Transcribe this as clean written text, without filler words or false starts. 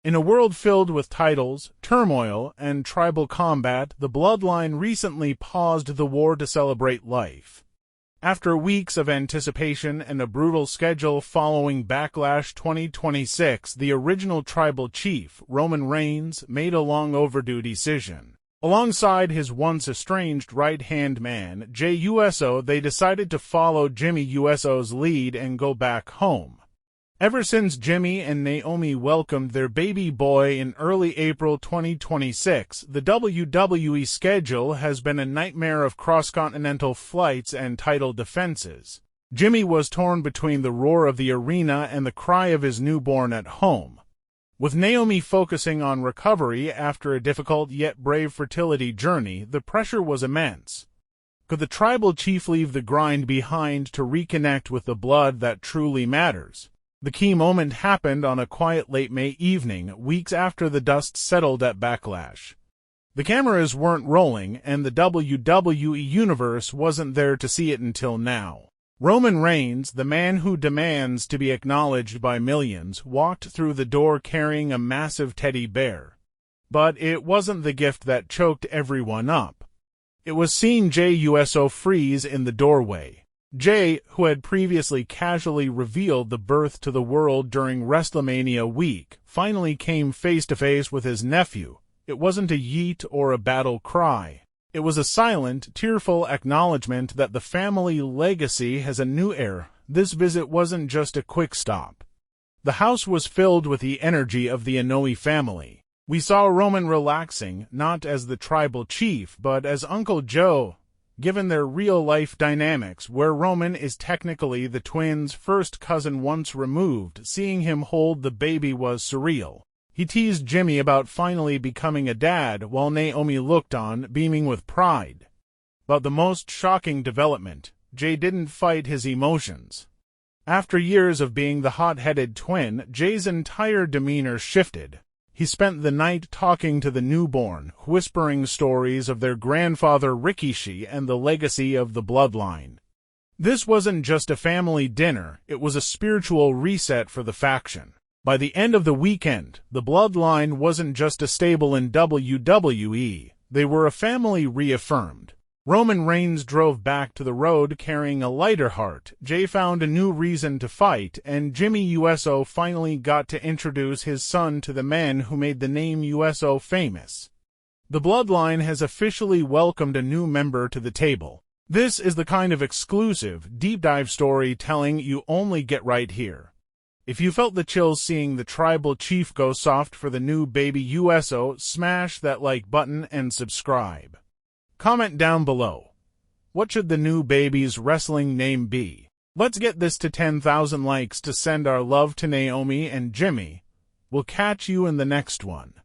In a world filled with titles, turmoil, and tribal combat, the Bloodline recently paused the war to celebrate life. After weeks of anticipation and a brutal schedule following Backlash 2026, the original tribal chief, Roman Reigns, made a long-overdue decision. Alongside his once-estranged right-hand man, Jey Uso, they decided to follow Jimmy Uso's lead and go back home. Ever since Jimmy and Naomi welcomed their baby boy in early April 2026, the WWE schedule has been a nightmare of cross-continental flights and title defenses. Jimmy was torn between the roar of the arena and the cry of his newborn at home. With Naomi focusing on recovery after a difficult yet brave fertility journey, the pressure was immense. Could the tribal chief leave the grind behind to reconnect with the blood that truly matters? The key moment happened on a quiet late May evening, weeks after the dust settled at Backlash. The cameras weren't rolling, and the WWE Universe wasn't there to see it until now. Roman Reigns, the man who demands to be acknowledged by millions, walked through the door carrying a massive teddy bear. But it wasn't the gift that choked everyone up. It was seeing Jey Uso freeze in the doorway. Jey, who had previously casually revealed the birth to the world during WrestleMania week, finally came face-to-face with his nephew. It wasn't a yeet or a battle cry. It was a silent, tearful acknowledgement that the family legacy has a new heir. This visit wasn't just a quick stop. The house was filled with the energy of the Inoue family. We saw Roman relaxing, not as the tribal chief, but as Uncle Joe. Given their real-life dynamics, where Roman is technically the twins' first cousin once removed, seeing him hold the baby was surreal. He teased Jimmy about finally becoming a dad, while Naomi looked on, beaming with pride. But the most shocking development, Jey didn't fight his emotions. After years of being the hot-headed twin, Jey's entire demeanor shifted. He spent the night talking to the newborn, whispering stories of their grandfather Rikishi and the legacy of the Bloodline. This wasn't just a family dinner, it was a spiritual reset for the faction. By the end of the weekend, the Bloodline wasn't just a stable in WWE, they were a family reaffirmed. Roman Reigns drove back to the road carrying a lighter heart, Jey found a new reason to fight, and Jimmy Uso finally got to introduce his son to the man who made the name Uso famous. The Bloodline has officially welcomed a new member to the table. This is the kind of exclusive, deep-dive storytelling you only get right here. If you felt the chills seeing the tribal chief go soft for the new baby Uso, smash that like button and subscribe. Comment down below. What should the new baby's wrestling name be? Let's get this to 10,000 likes to send our love to Naomi and Jimmy. We'll catch you in the next one.